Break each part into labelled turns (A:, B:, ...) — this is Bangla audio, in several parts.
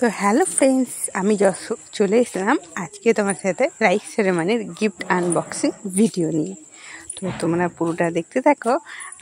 A: তো হ্যালো ফ্রেন্ডস, আমি চলে এসলাম আজকে তোমার সাথে রাইস সেরেমনির গিফট আনবক্সিং ভিডিও নিয়ে। তো তোমরা পুরোটা দেখতে থাকো।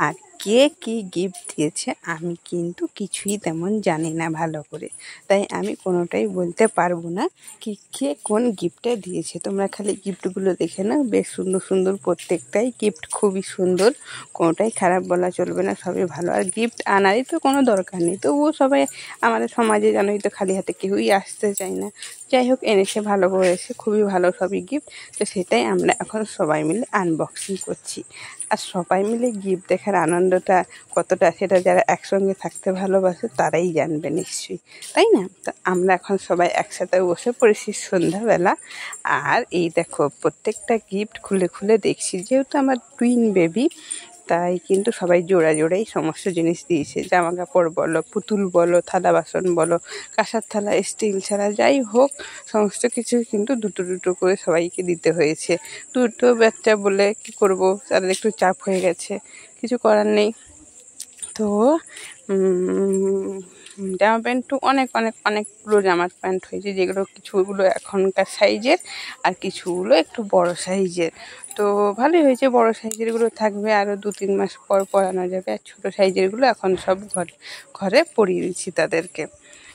A: আর কে কী গিফট দিয়েছে আমি কিন্তু কিছুই তেমন জানি না ভালো করে, তাই আমি কোনোটাই বলতে পারবো না কি কে কোন গিফটটা দিয়েছে। তোমরা খালি গিফটগুলো দেখে নাও, বেশ সুন্দর সুন্দর প্রত্যেকটাই গিফট, খুবই সুন্দর, কোনোটাই খারাপ বলা চলবে না, সবই ভালো। আর গিফট আনারই তো কোনো দরকার নেই, তবুও সবাই আমাদের সমাজে জানোই তো খালি হাতে কেউই আসতে চায় না। যাই হোক, এনেছে, ভালো করেছে, খুবই ভালো সবই গিফট। তো সেটাই আমরা এখন সবাই মিলে আনবক্সিং করছি। আর সবাই মিলে গিফট দেখার আনন্দটা কতটা, সেটা যারা একসঙ্গে থাকতে ভালোবাসে তারাই জানবে নিশ্চয়ই, তাই না? তো আমরা এখন সবাই একসাথে বসে পড়েছি সন্ধ্যাবেলা। আর এই দেখো প্রত্যেকটা গিফট খুলে খুলে দেখছি। যেহেতু আমার টুইন বেবি, তাই কিন্তু সবাই জোড়া জোড়াই সমস্ত জিনিস দিয়েছে। জামা কাপড় বলো, পুতুল বলো, থালা বাসন বলো, কাঁসার থালা, স্টিল ছাড়া যাই হোক সমস্ত কিছু কিন্তু দুটো দুটো করে সবাইকে দিতে হয়েছে। দুটো বাচ্চা বলে কি করব, তাদের একটু চাপ হয়ে গেছে, কিছু করার নেই। তো জামা প্যান্টও অনেক অনেক অনেকগুলো জামার প্যান্ট হয়েছে, যেগুলো কিছুগুলো এখনকার সাইজের আর কিছুগুলো একটু বড় সাইজের। তো ভালোই হয়েছে, বড় সাইজেরগুলো থাকবে আরও 2-3 মাস পর পরানো যাবে। আর ছোটো সাইজেরগুলো এখন সব ঘরে পরিয়ে দিচ্ছি তাদেরকে।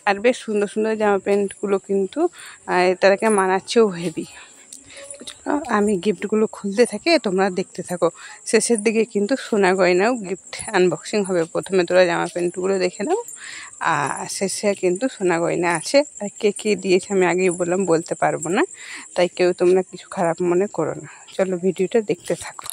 A: আর বেশ সুন্দর সুন্দর জামা প্যান্টগুলো কিন্তু তাদেরকে মানাচ্ছেও হেভি। আমি গিফটগুলো খুলতে থাকি, তোমরা দেখতে থাকো। শেষের দিকে কিন্তু সোনা গয়নাও গিফট আনবক্সিং হবে। প্রথমে তোরা জামা প্যান্টগুলো দেখে নাও, আর শেষে কিন্তু সোনা গয়না আছে। আর কে কে দিয়েছে আমি আগেই বললাম, বলতে পারবো না, তাই কেউ তোমরা কিছু খারাপ মনে করো না। চলো ভিডিওটা দেখতে থাকো।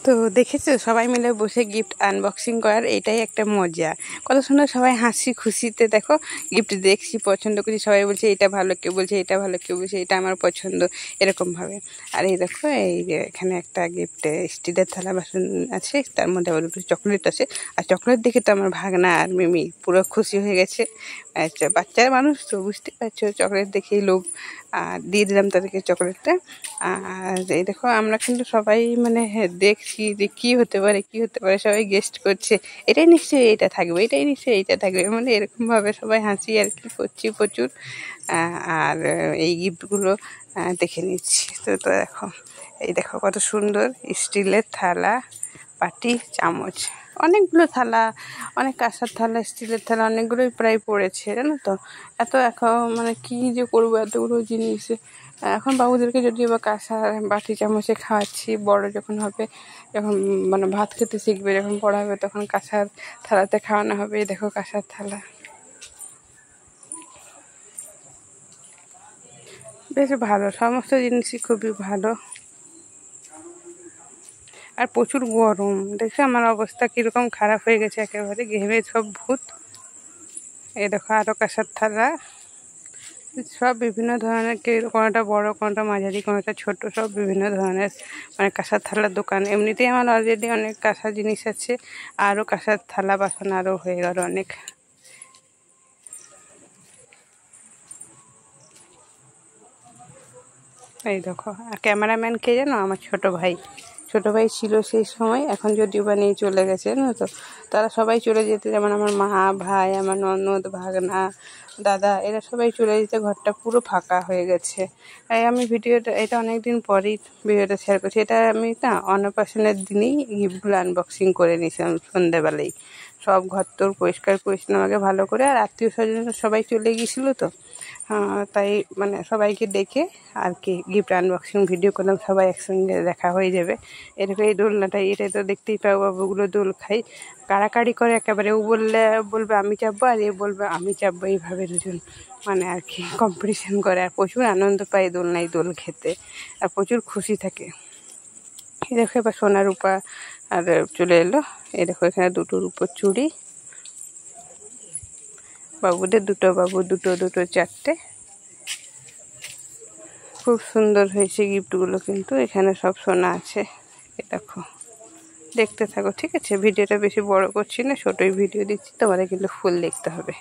A: তো দেখেছো, সবাই মিলে বসে গিফট আনবক্সিং করার এটাই একটা মজা। কত সুন্দর সবাই হাসি খুশিতে দেখো গিফট দেখছি, পছন্দ করছি, সবাই বলছে এটা ভালো, কেউ বলছে এটা ভালো, কেউ বলছে এটা আমার পছন্দ, এরকমভাবে। আর এই দেখো, এই যে এখানে একটা গিফট স্টিলের থালা বাসন আছে, তার মধ্যে আবার দুটো চকলেট আছে। আর চকলেট দেখে তো আমার ভাগনা আর মিমি পুরো খুশি হয়ে গেছে। আচ্ছা, বাচ্চার মানুষ তো বুঝতে পারছো, চকলেট দেখেই লোভ। আর দিয়ে দিলাম তাদেরকে চকলেটটা। আর এই দেখো, আমরা কিন্তু সবাই মানে দেখছি যে যে কী হতে পারে সবাই গেস্ট করছে, এটাই নিশ্চয়ই এইটা থাকবে, এটাই নিশ্চয়ই এইটা থাকবে, মানে এরকমভাবে সবাই হাসি আর কি করছি প্রচুর। আর এই গিফটগুলো দেখে নিচ্ছি। তো দেখো, এই দেখো কত সুন্দর স্টিলের থালা, বাটি, চামচ, অনেকগুলো থালা, অনেক কাঁসার থালা, স্টিলের থালা অনেকগুলোই প্রায় পড়েছে, জানো তো। এখন মানে কী যে করবো এতগুলো জিনিস। এখন বাবুদেরকে যদিও বা কাঁসার বাটি চামচে খাওয়াচ্ছি, বড় যখন হবে, যখন মানে ভাত খেতে শিখবে, যখন বড় হবে তখন কাঁসার থালাতে খাওয়ানো হবে। এই দেখো কাঁসার থালা, বেশ ভালো, সমস্ত জিনিসই খুবই ভালো। আর প্রচুর গরম, দেখছো আমার অবস্থা কীরকম খারাপ হয়ে গেছে, একেবারে ঘেমে সব ভূত। এই দেখো আরও কাঁসার থালা, সব বিভিন্ন ধরনের, কোনোটা বড়, কোনোটা মাঝারি, কোনোটা ছোট, সব বিভিন্ন ধরনের মানে কাঁসার থালার দোকান। এমনিতেই আমার অলরেডি অনেক কাঁসার জিনিস আছে, আরও কাঁসার থালা বাসন আরও হয়ে গেল অনেক। এই দেখো, আর ক্যামেরাম্যান কে জানো? আমার ছোট ভাই ছিল সেই সময়, এখন যদিও বা নিয়ে চলে গেছে, জানো তো। তারা সবাই চলে যেতে, যেমন আমার মা, ভাই, আমার ননদ, ভাগনা, দাদা, এরা সবাই চলে যেতে ঘরটা পুরো ফাঁকা হয়ে গেছে। তাই আমি এটা অনেক দিন পরেই ভিডিওটা শেয়ার করছি। এটা আমি না অন্নপ্রাশনের দিনেই গিফটগুলো আনবক্সিং করে নিয়েছিলাম সন্ধ্যেবেলায়। সব ঘর তোর পরিষ্কার করেছিলাম আগে ভালো করে, আর আত্মীয় স্বজন সবাই চলে গিয়েছিলো তো, তাই মানে সবাইকে ডেকে আর কি গিফট আনবক্সিং ভিডিও করলাম, সবাই একসঙ্গে দেখা হয়ে যাবে। এরকম এই দোলনাটাই, এটাই তো দেখতেই পাবো, বাবুগুলো দোল খাই, কাড়াকাড়ি করে একেবারে। ও বলবে আমি চাপবো, আর এ বলবে আমি চাপবো, এইভাবে দুজন মানে আর কি কম্পিটিশান করে, আর প্রচুর আনন্দ পায় দোলনায় দোল খেতে, আর প্রচুর খুশি থাকে। এই দেখো এবার সোনা রূপা আর চলে এলো। এই দেখো এখানে দুটো রূপোর চুড়ি, বাবুদের দুটো, বাবু দুটো, চারটে। খুব সুন্দর হয়েছে গিফটগুলো, কিন্তু এখানে সব সোনা আছে। এই দেখো, দেখতে থাকো, ঠিক আছে? ভিডিওটা বেশি বড় করছি না, ছোটোই ভিডিও দিচ্ছি, তোমাদের কিন্তু ফুল দেখতে হবে।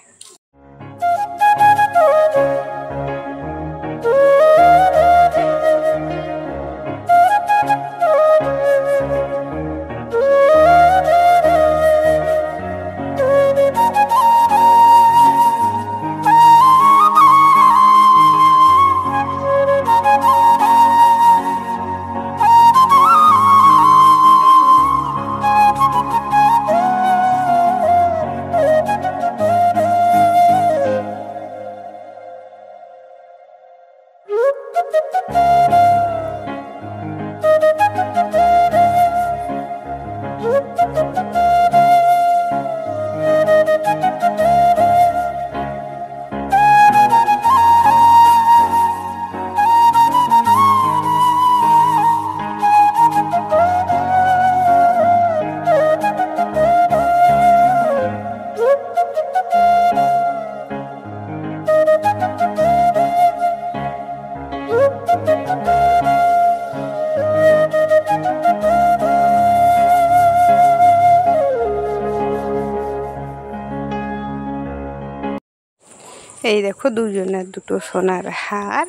A: এই দেখো দুজনের দুটো সোনার হার,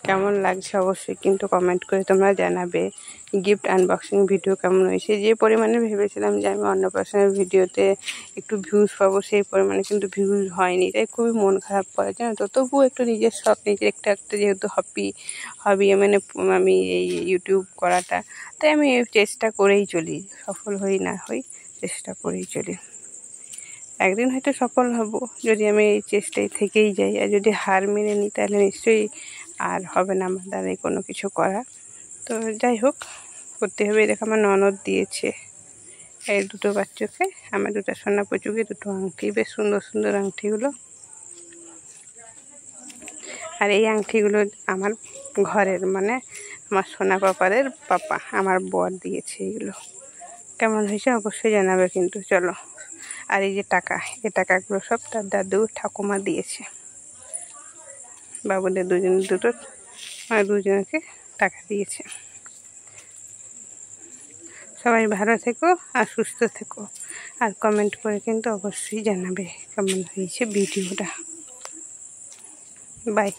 A: কেমন লাগছে অবশ্যই কিন্তু কমেন্ট করে তোমরা জানাবে। গিফট আনবক্সিং ভিডিও কেমন হয়েছে। যে পরিমাণে ভেবেছিলাম যে আমি অন্নপ্রাশনের ভিডিওতে একটু ভিউজ পাবো, সেই পরিমাণে কিন্তু ভিউজ হয়নি, তাই খুবই মন খারাপ করে, জানো তো। তবুও একটু নিজের শখ, নিজের একটা যেহেতু হবি মানে আমি এই ইউটিউব করাটা, তাই আমি চেষ্টা করেই চলি, সফল হই না হই, চেষ্টা করেই চলি। একদিন হয়তো সফল হব যদি আমি এই চেষ্টায় থেকেই যাই, আর যদি হার মেনে নিই তাহলে নিশ্চয়ই আর হবে না আমার দ্বারাই কোনো কিছু করা। তো যাই হোক, করতে হবে। দেখো আমার ননদ দিয়েছে এই দুটো বাচ্চাকে, আমার দুটো সোনা পুচুকে দুটো আংটি, বেশ সুন্দর সুন্দর আংটিগুলো। আর এই আংটিগুলো আমার ঘরের মানে আমার সোনা পাপাদের পাপা, আমার বর দিয়েছে। এইগুলো কেমন হয়েছে অবশ্যই জানাবে কিন্তু। চলো, আর এই যে টাকা, এই টাকাগুলো সব তার দাদু ঠাকুমা দিয়েছে। বাবুদের দুজনকে টাকা দিয়েছে। সবাই ভালো থেকো আর সুস্থ থেকো, আর কমেন্ট করে কিন্তু অবশ্যই জানাবে কেমন হয়েছে ভিডিওটা। বাই।